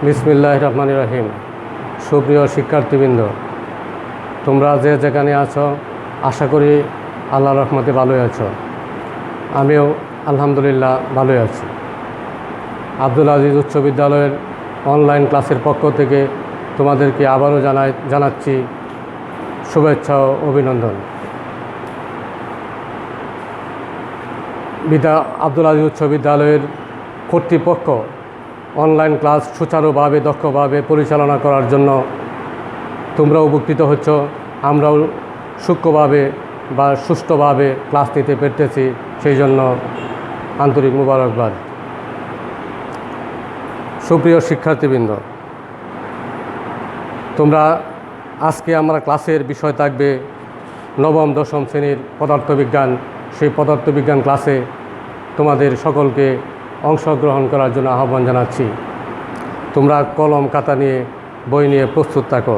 বিসমিল্লাহির রহমানির রহিম। সুপ্রিয় শিক্ষার্থীবৃন্দ, তোমরা যে যেখানে আছো আশা করি আল্লাহর রহমতে ভালোই আছো। আমিও আলহামদুলিল্লাহ ভালোই আছি। আব্দুল আজিজ উচ্চ বিদ্যালয়ের অনলাইন ক্লাসের পক্ষ থেকে তোমাদেরকে আবারও জানাচ্ছি শুভেচ্ছা ও অভিনন্দন। আব্দুল আজিজ উচ্চ বিদ্যালয়ের কর্তৃপক্ষ অনলাইন ক্লাস সুচারুভাবে দক্ষভাবে পরিচালনা করার জন্য তোমরাও উপকৃত হচ্ছ, আমরাও সূক্ষ্মভাবে বা সুষ্ঠুভাবে ক্লাস নিতে পেরেছি, সেই জন্য আন্তরিক মুবারকবাদ। সুপ্রিয় শিক্ষার্থীবৃন্দ, তোমরা আজকে আমরা ক্লাসের বিষয় থাকবে নবম দশম শ্রেণীর পদার্থবিজ্ঞান। সেই পদার্থবিজ্ঞান ক্লাসে তোমাদের সকলকে অংশগ্রহণ করার জন্য আহ্বান জানাচ্ছি। তোমরা কলম খাতা নিয়ে বই নিয়ে প্রস্তুত থাকো।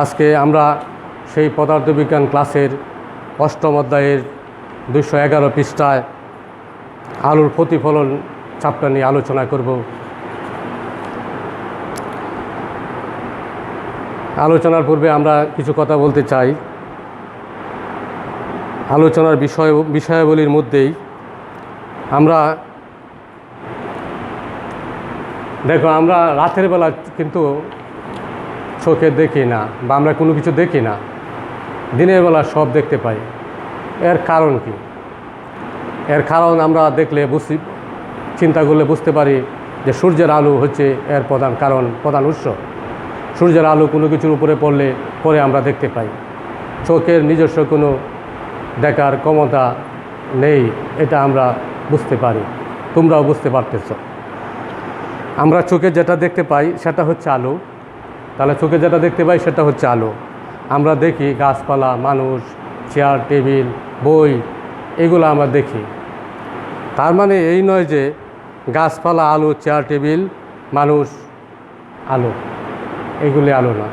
আজকে আমরা সেই পদার্থবিজ্ঞান ক্লাসের অষ্টম অধ্যায়ের 211 পৃষ্ঠায় আলুর প্রতিফলন চ্যাপ্টার নিয়ে আলোচনা করব। আলোচনার পূর্বে আমরা কিছু কথা বলতে চাই। আলোচনার বিষয়াবলীর মধ্যেই আমরা আমরা রাতের বেলা কিন্তু চোখে দেখি না বা আমরা কোনো কিছু দেখি না, দিনের বেলা সব দেখতে পাই। এর কারণ কি? এর কারণ আমরা দেখলে চিন্তা করলে বুঝতে পারি যে সূর্যের আলো হচ্ছে এর প্রধান উৎস। সূর্যের আলো কোনো কিছুর উপরে পরে আমরা দেখতে পাই। চোখের নিজস্ব কোনো দেখার ক্ষমতা নেই, এটা আমরা বুঝতে পারি, তোমরাও বুঝতে পারতেছ। আমরা চোখে যেটা দেখতে পাই সেটা হচ্ছে আলো। তাহলে চোখে যেটা দেখতে পাই সেটা হচ্ছে আলো। আমরা দেখি গাছপালা, মানুষ, চেয়ার টেবিল, বই, এগুলো আমরা দেখি। তার মানে এই নয় যে গাছপালা আলো, চেয়ার টেবিল, মানুষ আলো, এগুলি আলো না।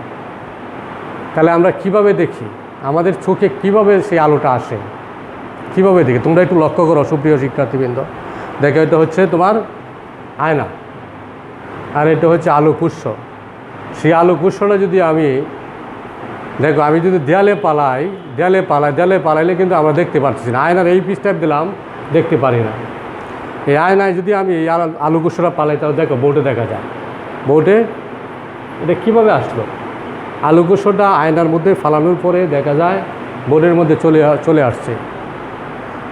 তাহলে আমরা কিভাবে দেখি? আমাদের চোখে কিভাবে সেই আলোটা আসে, কিভাবে দেখি? তোমরা একটু লক্ষ্য করো সুপ্রিয় শিক্ষার্থীবৃন্দ। দেখো, এটা হচ্ছে তোমার আয়না, আর এটা হচ্ছে আলোকউৎস। সেই আলোকউৎসটা যদি আমি যদি দেয়ালে পালাইলে কিন্তু আমরা দেখতে পাচ্ছি না। আয়নার এই পিসটা দিলাম, দেখতে পারি না। এই আয়নায় যদি আমি আলোকউৎসটা পালাই, তাহলে দেখো বোর্ডে দেখা যায়। বোর্ডে এটা কীভাবে আসলো? আলোকউৎসটা আয়নার মধ্যে ফালানোর পরে দেখা যায় বোর্ডের মধ্যে চলে আসছে।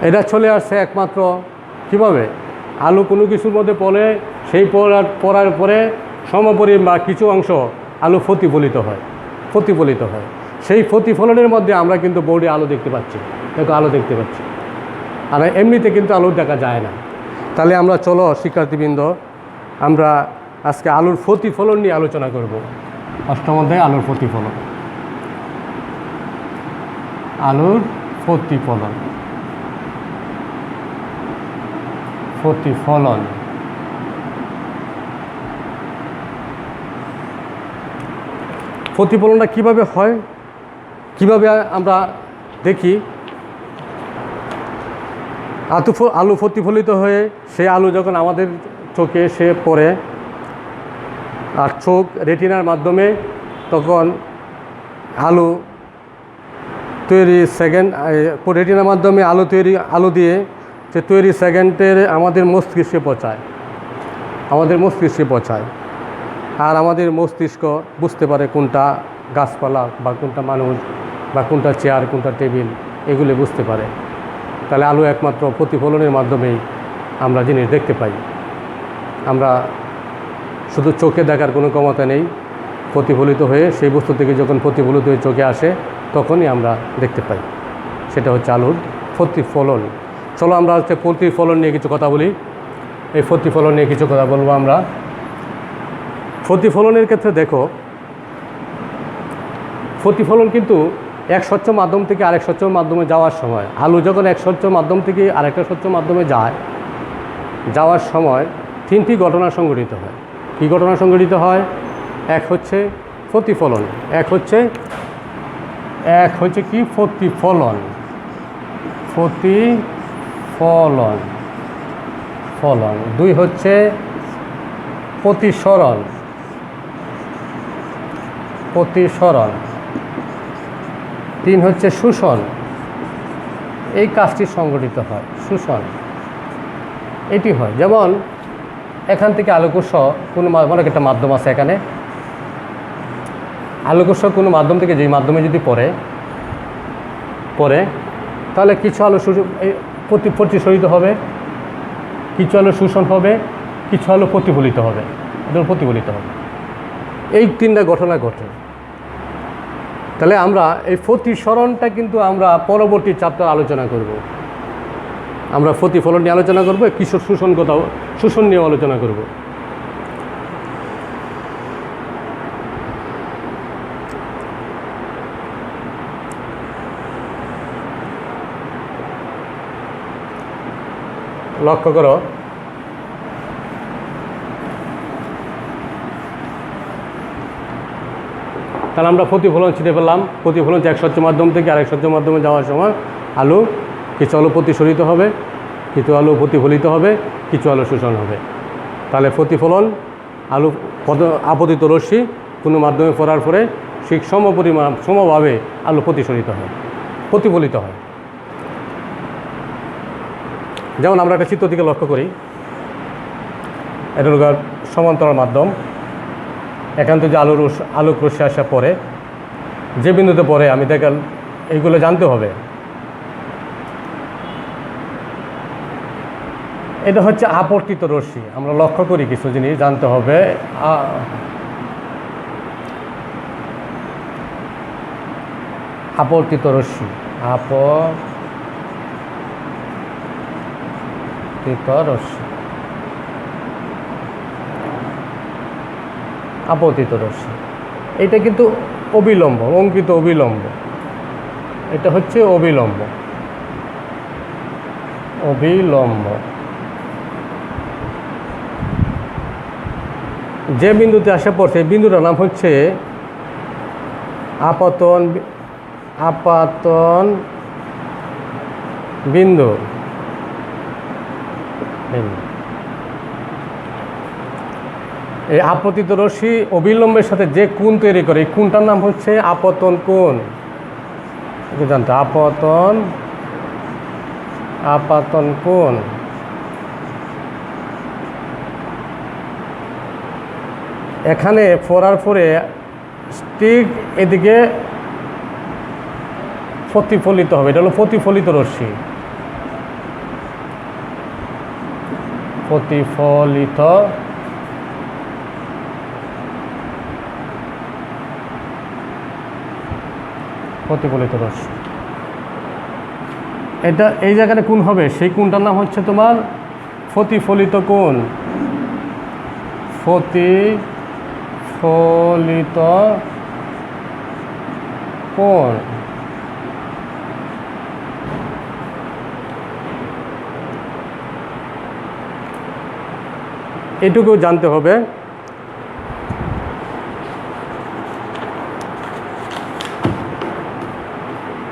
এটা চলে আসছে একমাত্র কীভাবে? আলো কোনো কিছুর মধ্যে পড়ে, সেই পড়ার পরে বা কিছু অংশ আলো প্রতিফলিত হয়। সেই প্রতিফলনের মধ্যে আমরা কিন্তু বোর্ডে আলো দেখতে পাচ্ছি। আলো দেখতে পাচ্ছি, আর এমনিতে কিন্তু আলো দেখা যায় না। তাহলে আমরা চলো শিক্ষার্থীবৃন্দ, আমরা আজকে আলোর প্রতিফলন নিয়ে আলোচনা করব। অষ্টম অধ্যায়ে আলোর প্রতিফলন। প্রতিফলনটা কিভাবে হয়, কিভাবে আমরা দেখি? আলো প্রতিফলিত হয়ে সেই আলো যখন আমাদের চোখে এসে পড়ে, আর চোখ রেটিনার মাধ্যমে তখন আলো তৈরি রেটিনার মাধ্যমে আলো দিয়ে সে তৈরি সেকেন্ডের আমাদের মস্তিষ্কে পৌঁছায়। আর আমাদের মস্তিষ্ক বুঝতে পারে কোনটা গাছপালা বা কোনটা মানুষ বা কোনটা চেয়ার, কোনটা টেবিল, এগুলি বুঝতে পারে। তাহলে আলো একমাত্র প্রতিফলনের মাধ্যমেই আমরা জিনিস দেখতে পাই। আমরা শুধু চোখে দেখার কোনো ক্ষমতা নেই। প্রতিফলিত হয়ে সেই বস্তু থেকে যখন প্রতিফলিত হয়ে চোখে আসে, তখনই আমরা দেখতে পাই। সেটা হচ্ছে আলোর প্রতিফলন। চলো আমরা প্রতিফলন নিয়ে কিছু কথা বলি। এই প্রতিফলন নিয়ে কিছু কথা বলবো আমরা। প্রতিফলনের ক্ষেত্রে দেখো, প্রতিফলন কিন্তু এক স্বচ্ছ মাধ্যম থেকে আরেক স্বচ্ছ মাধ্যমে যাওয়ার সময়, আলো যখন এক স্বচ্ছ মাধ্যম থেকে আরেকটা স্বচ্ছ মাধ্যমে যাওয়ার সময় 3টি ঘটনা সংঘটিত হয়। কী ঘটনা সংঘটিত হয়? এক হচ্ছে প্রতিফলন, এক হচ্ছে কি প্রতিফলন, দুই হচ্ছে প্রতিসরণ, প্রতিসরণ, 3 হচ্ছে শোষণ। এই কাজটি সংগঠিত হয়, শোষণ এটি হয়। যেমন এখান থেকে আলোকোৎস কোনো মনে একটা মাধ্যম আছে, এখানে আলোকোৎস কোনো মাধ্যম থেকে যেই মাধ্যমে যদি পড়ে তাহলে কিছু আলো প্রতিফলিত হবে, কিছু আলো শোষণ হবে, কিছু আলো প্রতিফলিত হবে, প্রতিফলিত হবে। এই 3টা ঘটনা ঘটে। তাহলে আমরা এই প্রতিসরণটা কিন্তু আমরা পরবর্তী চ্যাপ্টারে আলোচনা করব। আমরা প্রতিফলন নিয়ে আলোচনা করব, কিশোর শোষণ নিয়ে আলোচনা করব। লক্ষ্য করো, তাহলে আমরা প্রতিফলন চিনে পেলাম। প্রতিফলন এক স্বচ্ছ মাধ্যম থেকে আরেক স্বচ্ছ মাধ্যমে যাওয়ার সময় আলো, কিছু আলো প্রতিসরিত হবে, কিছু আলো প্রতিফলিত হবে, কিছু আলো শোষণ হবে। তাহলে প্রতিফলন, আলো আপতিত রশ্মি কোনো মাধ্যমে পড়ার পরে ঠিক সমভাবে আলো প্রতিসরিত হয়, প্রতিফলিত হয়। যেমন আমরা একটা চিত্র দিকে লক্ষ্য করি, এটা হলো সমান্তরাল মাধ্যম। এখান থেকে আলোক রশ্মি আসা পরে যে বিন্দুতে পড়ে আমি দেখলাম, এইগুলো জানতে হবে। এটা হচ্ছে আপতিত রশ্মি। আমরা লক্ষ্য করি কিছু জিনিস জানতে হবে। আপতিত রশ্মি, আপতিত রশ্মি এটা কিন্তু অবিলম্ব, অঙ্কিত অবিলম্ব। এটা হচ্ছে অবিলম্ব। যে বিন্দুতে আসা পড়ছে এই বিন্দুটার নাম হচ্ছে আপতন বিন্দু। এই আপতিত রশ্মি অবিলম্বের সাথে যে কোণ তৈরি করে, এই কোণটার নাম হচ্ছে আপতন কোণ। জানতো আপতন কোণ। এখানে পড়ার পরে ঠিক এদিকে প্রতিফলিত হবে, এটা হলো প্রতিফলিত রশ্মি। প্রতিফলিত রশ্মি এটা এই জায়গায় কোণ হবে, সেই কোণটার নাম হচ্ছে তোমার প্রতিফলিত কোণ। প্রতিফলিত কোণ। এটুকু জানতে হবে।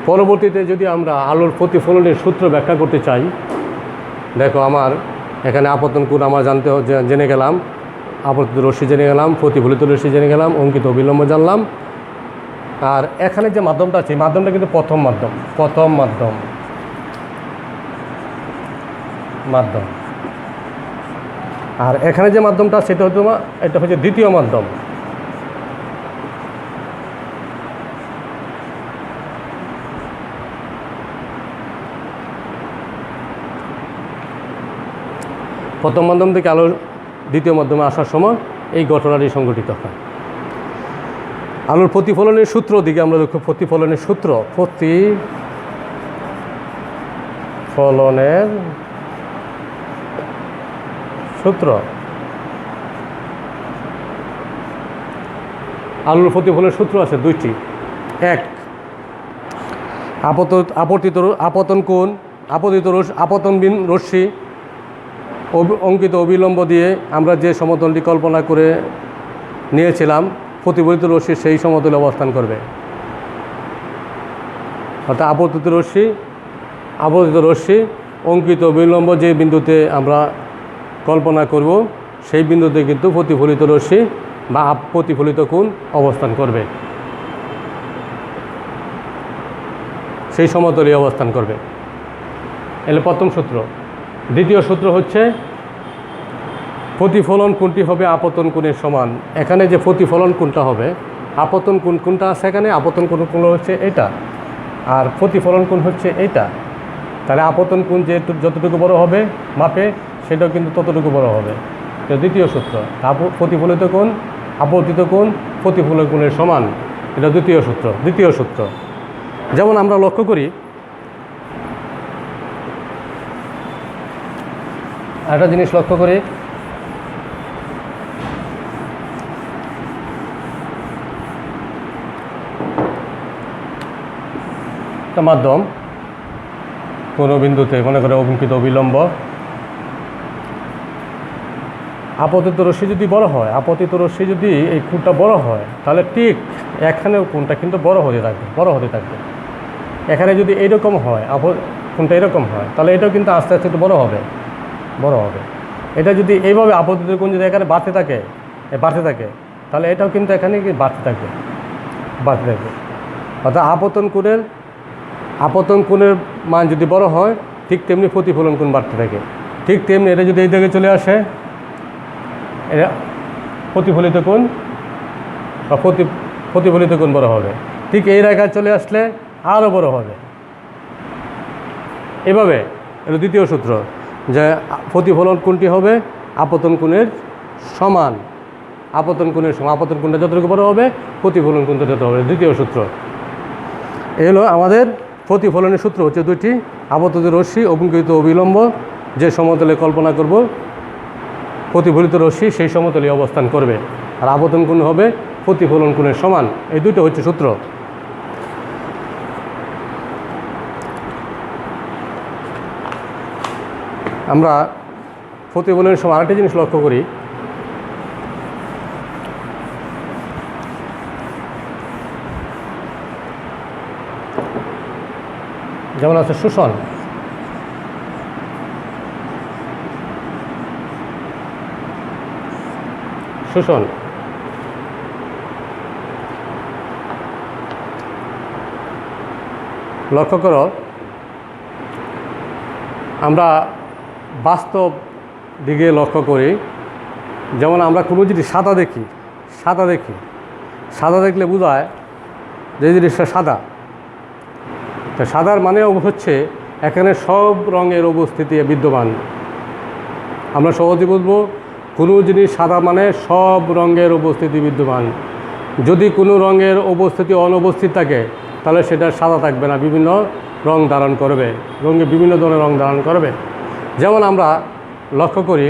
পরবর্তীতে যদি আমরা আলোর প্রতিফলনের সূত্র ব্যাখ্যা করতে চাই, দেখো আমার এখানে আপতন কোণ আমরা জেনে গেলাম, আপতিত রশ্মি জেনে গেলাম, প্রতিফলিত রশ্মি জেনে গেলাম, অঙ্কিত অবিলম্ব জানলাম। আর এখানে যে মাধ্যমটা আছে, মাধ্যমটা কিন্তু প্রথম মাধ্যম। আর এখানে যে মাধ্যমটা সেটা হচ্ছে এটা হচ্ছে দ্বিতীয় মাধ্যম। প্রথম মাধ্যম থেকে আলো দ্বিতীয় মাধ্যমে আসার সময় এই ঘটনাটি সংঘটিত হয়। আলোর প্রতিফলনের সূত্র দিকে আমরা দেখব। প্রতিফলনের সূত্র, আলোর প্রতিফলনের সূত্র আছে 2টি। এক, আপতন কোণ, আপতন রশ্মি অঙ্কিত অবিলম্ব দিয়ে আমরা যে সমতলটি কল্পনা করে নিয়েছিলাম, প্রতিফলিত রশ্মি সেই সমতলে অবস্থান করবে। অর্থাৎ আপতিত রশ্মি অঙ্কিত অবিলম্ব যে বিন্দুতে আমরা কল্পনা করব, সেই বিন্দুতে কিন্তু প্রতিফলিত রশ্মি বা প্রতিফলিত কোণ অবস্থান করবে। সেই সমতলে অবস্থান করবে। এলে প্রথম সূত্র। দ্বিতীয় সূত্র হচ্ছে প্রতিফলন কোণটি হবে আপতন কোণের সমান। এখানে যে প্রতিফলন কোণটা হবে, আপতন কোণ কোনটা আছে এখানে, আপতন কোণ হচ্ছে এটা, আর প্রতিফলন কোণ হচ্ছে এটা। তাহলে আপতন কোণ যে যতটুকু বড় হবে মাপে, সেটাও কিন্তু ততটুকু বড় হবে। এটা দ্বিতীয় সূত্র। প্রতিফলিত কোণ, আপতিত কোণ, প্রতিফলন কোণের সমান, এটা দ্বিতীয় সূত্র। যেমন আমরা লক্ষ্য করি, একটা জিনিস লক্ষ্য করি, একটা মাধ্যম কোনো বিন্দুতে মনে করে অবঙ্কিত অবিলম্ব, আপতিত রশ্মি যদি বড় হয়, আপতিত রশ্মি যদি এই কোণটা বড় হয়, তাহলে ঠিক এখানেও কোণটা কিন্তু বড় হতে থাকবে। এখানে যদি এইরকম হয়, কোণটা এরকম হয়, তাহলে এটাও কিন্তু আস্তে আস্তে একটু বড় হবে। এটা যদি এইভাবে আপতিত কোণ যদি এখানে বাড়তে থাকে, তাহলে এটাও কিন্তু এখানে বাড়তে থাকবে। অর্থাৎ আপতন কোণের মান যদি বড় হয়, ঠিক তেমনি প্রতিফলন কোণ বাড়তে থাকে। ঠিক তেমনি এটা যদি এই দিকে চলে আসে, এটা প্রতিফলিত কোণ বা প্রতিফলিত কোণ বড় হবে। ঠিক এই রেখায় চলে আসলে আরও বড় হবে। এভাবে এটা দ্বিতীয় সূত্র, যে প্রতিফলন কোণটি হবে আপতন কোণের সমান। আপতন কোণটা যতটুকু বড় হবে, প্রতিফলন কোণটা যত হবে, দ্বিতীয় সূত্র। এই হলো আমাদের প্রতিফলনের সূত্র, হচ্ছে দুটি। আপতিত রশ্মি অবঙ্কিত অবিলম্ব যে সমতলে কল্পনা করব, প্রতিফলিত রশ্মি সেই সমতলে অবস্থান করবে, আর আপতন কোণ হবে প্রতিফলন কোণের সমান। এই দুটো হচ্ছে সূত্র। আমরা প্রতিফলনের সময় আরেকটা জিনিস লক্ষ্য করি, যেমন আছে শোষণ। লক্ষ্য করো, আমরা বাস্তব দিকে লক্ষ্য করি। যেমন আমরা কোনো জিনিস সাদা দেখলে বোঝায় যে জিনিসটা সাদা। তো সাদার মানে হচ্ছে এখানে সব রঙের উপস্থিতি বিদ্যমান। আমরা সহজে বুঝবো, কোনো জিনিস সাদা মানে সব রঙের উপস্থিতি বিদ্যমান। যদি কোনো রঙের উপস্থিতি অনুপস্থিত থাকে, তাহলে সেটা সাদা থাকবে না, বিভিন্ন রং ধারণ করবে, বিভিন্ন ধরনের রং ধারণ করবে। যেমন আমরা লক্ষ্য করি,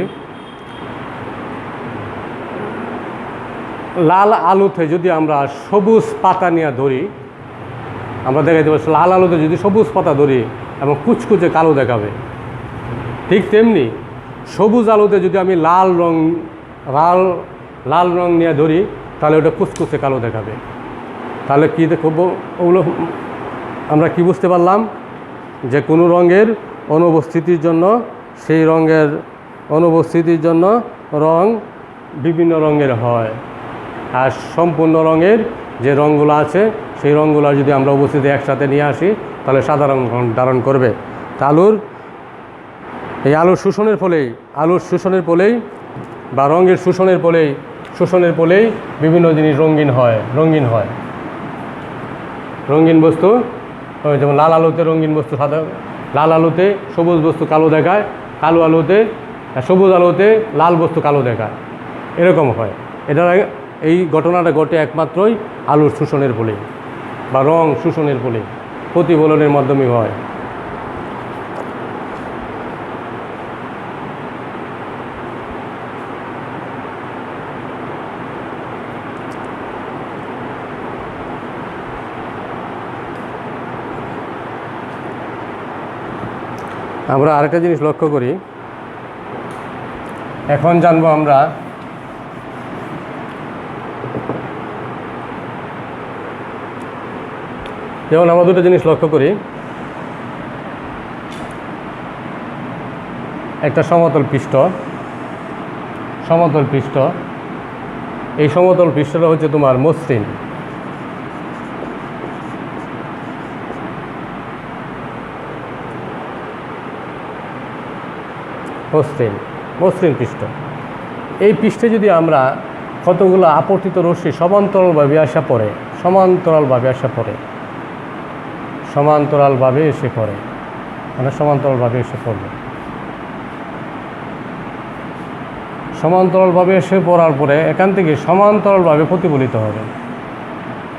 লাল আলুতে যদি আমরা সবুজ পাতা নিয়ে ধরি, আমরা দেখাইতে পারছি লাল আলুতে যদি সবুজ পাতা ধরি এবং কুচকুচে কালো দেখাবে। ঠিক তেমনি সবুজ আলুতে যদি আমি লাল রং নিয়ে ধরি, তাহলে ওটা কুচকুচে কালো দেখাবে। তাহলে কী দেখব, ওগুলো আমরা কি বুঝতে পারলাম, যে কোনো রঙের অনুপস্থিতির জন্য সেই রঙের অনুপস্থিতির জন্য রং বিভিন্ন রঙের হয়, আর সম্পূর্ণ রঙের যে রঙগুলো আছে সেই রঙগুলো যদি আমরা উপস্থিতি একসাথে নিয়ে আসি, তাহলে সাদা রং ধারণ করবে। আলুর শোষণের ফলেই বা রঙের শোষণের ফলেই বিভিন্ন জিনিস রঙিন হয়। রঙিন বস্তু, যেমন লাল আলুতে রঙিন বস্তু সাদা, লাল আলুতে সবুজ বস্তু কালো দেখায়, সবুজ আলুতে লাল বস্তু কালো দেখায়, এরকম হয়। এই ঘটনাটা ঘটে একমাত্রই আলুর শোষণের ফলেই বা রং শোষণের ফলেই, প্রতিফলনের মাধ্যমে হয়। আমরা আরেকটা জিনিস লক্ষ্য করি, এখন জানবো আমরা যেমন আমরা দুটো জিনিস লক্ষ্য করি, একটা সমতল পৃষ্ঠ, এই সমতল পৃষ্ঠটা হচ্ছে তোমার মসৃণ। মসৃণ মসৃণ পৃষ্ঠ। এই পৃষ্ঠে যদি আমরা কতগুলো আপতিত রশ্মি সমান্তরালভাবে এসে পড়ে সমান্তরালভাবে এসে পড়ে মানে সমান্তরালভাবে এসে পড়বে। সমান্তরালভাবে এসে পড়ার পরে এখান থেকে সমান্তরালভাবে প্রতিফলিত হবে।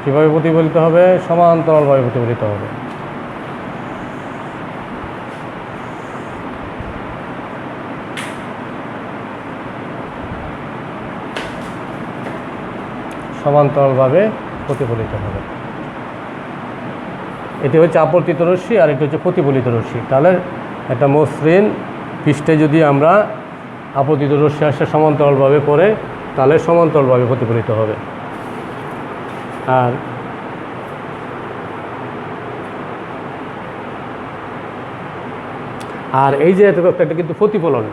কীভাবে প্রতিফলিত হবে? সমান্তরালভাবে প্রতিফলিত হবে। সমান্তরালভাবে প্রতিফলিত হবে। এটি হচ্ছে আপতিত রশ্মি আর এটি হচ্ছে প্রতিফলিত রশ্মি। তাহলে একটা মসৃণ পৃষ্ঠে যদি আমরা আপতিত রশ্মি আসে সমান্তরালভাবে পড়ে, তাহলে সমান্তরালভাবে প্রতিফলিত হবে। আর এই যে একটা কিন্তু প্রতিফলন,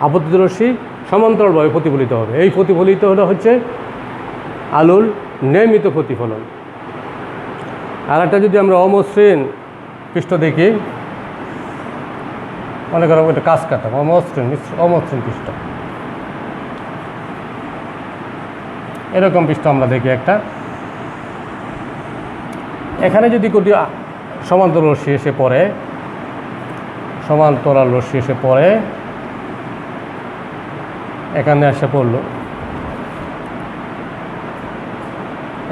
আপতিত রশ্মি সমান্তরালভাবে প্রতিফলিত হবে। এই প্রতিফলিত হচ্ছে আলোর নিয়মিত প্রতিফলন। আর একটা যদি আমরা অমসৃণ পৃষ্ঠ দেখি, মনে করো এটা কাজ কাটা অমসৃণ পৃষ্ঠ, এরকম পৃষ্ঠ আমরা দেখি একটা। এখানে যদি কোটি সমান্তরাল রশ্মি এসে পড়ে এখানে এসে পড়লো,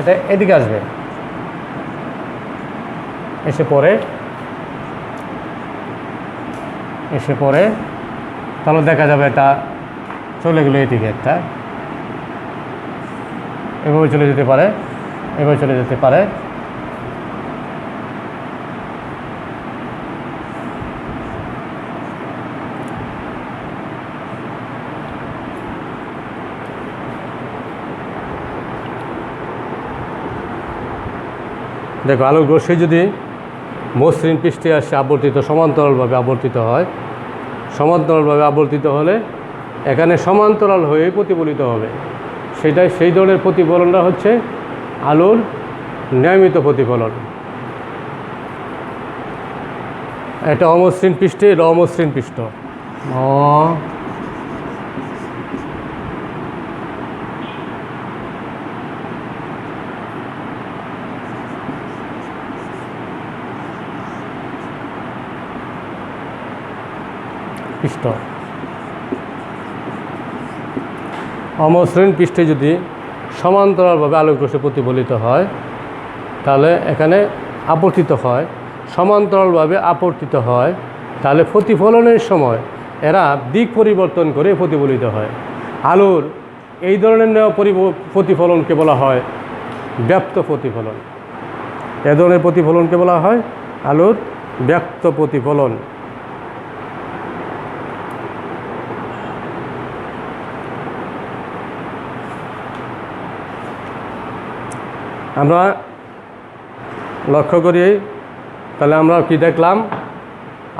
এটা এদিকে আসবে, এসে পড়ে তাহলে দেখা যাবে এটা চলে গেলো এদিকে, একটা এভাবে চলে যেতে পারে, দেখো আলোক রশ্মি যদি মসৃণ পৃষ্ঠে আসে সমান্তরালভাবে আবর্তিত হলে এখানে সমান্তরাল হয়ে প্রতিফলিত হবে। সেই ধরনের প্রতিফলনটা হচ্ছে আলোর নিয়মিত প্রতিফলন। এটা অমসৃণ পৃষ্ঠে, এটা অমসৃণ পৃষ্ঠ, অমসৃণ পৃষ্ঠে যদি সমান্তরালভাবে আলোক রশ্মি প্রতিফলিত হয়, তাহলে এখানে সমান্তরালভাবে আপতিত হয়, তাহলে প্রতিফলনের সময় এরা দিক পরিবর্তন করে প্রতিফলিত হয়। আলোর এই ধরনের নেওয়া প্রতিফলনকে বলা হয় ব্যপ্ত প্রতিফলন। এ ধরনের প্রতিফলনকে বলা হয় আলোর ব্যপ্ত প্রতিফলন। আমরা লক্ষ্য করি, তাহলে আমরা কি দেখলাম?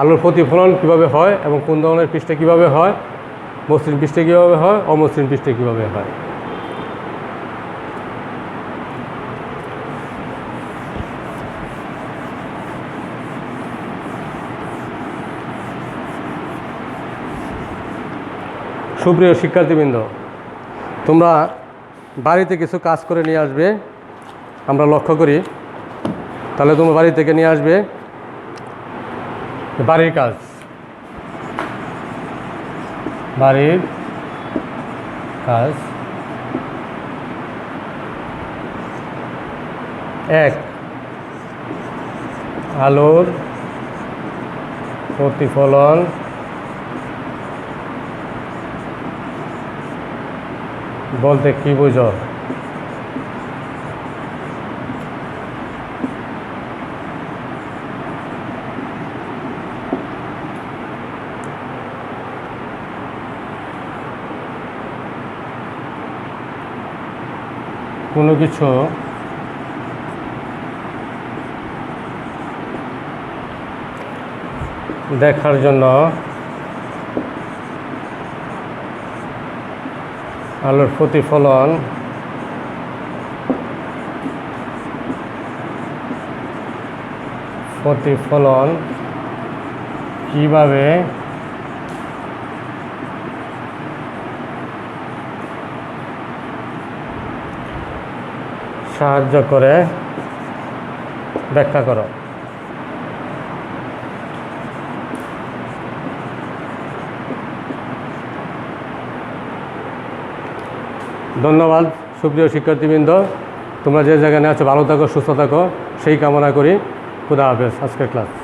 আলোর প্রতিফলন কীভাবে হয় এবং কোন ধরনের পৃষ্ঠে কীভাবে হয়, মসৃণ পৃষ্ঠে কীভাবে হয়, অমসৃণ পৃষ্ঠে কীভাবে হয়। সুপ্রিয় শিক্ষার্থীবৃন্দ, তোমরা বাড়িতে কিছু কাজ করে নিয়ে আসবে, আমরা লক্ষ্য করি। তাহলে তোমরা বাড়ি থেকে নিয়ে আসবে বাড়ির কাজ, এক, আলোর প্রতিফলন বলতে কি বুঝো? কোনো কিছু দেখার জন্য আলোর প্রতিফলন কিভাবে সাহায্য করে ব্যাখ্যা করো। ধন্যবাদ সুপ্রিয় শিক্ষার্থীবৃন্দ, তোমরা যে জায়গায় আছো ভালো থাকো, সুস্থ থাকো, সেই কামনা করি। খুদা হাফেজ। আজকের ক্লাস।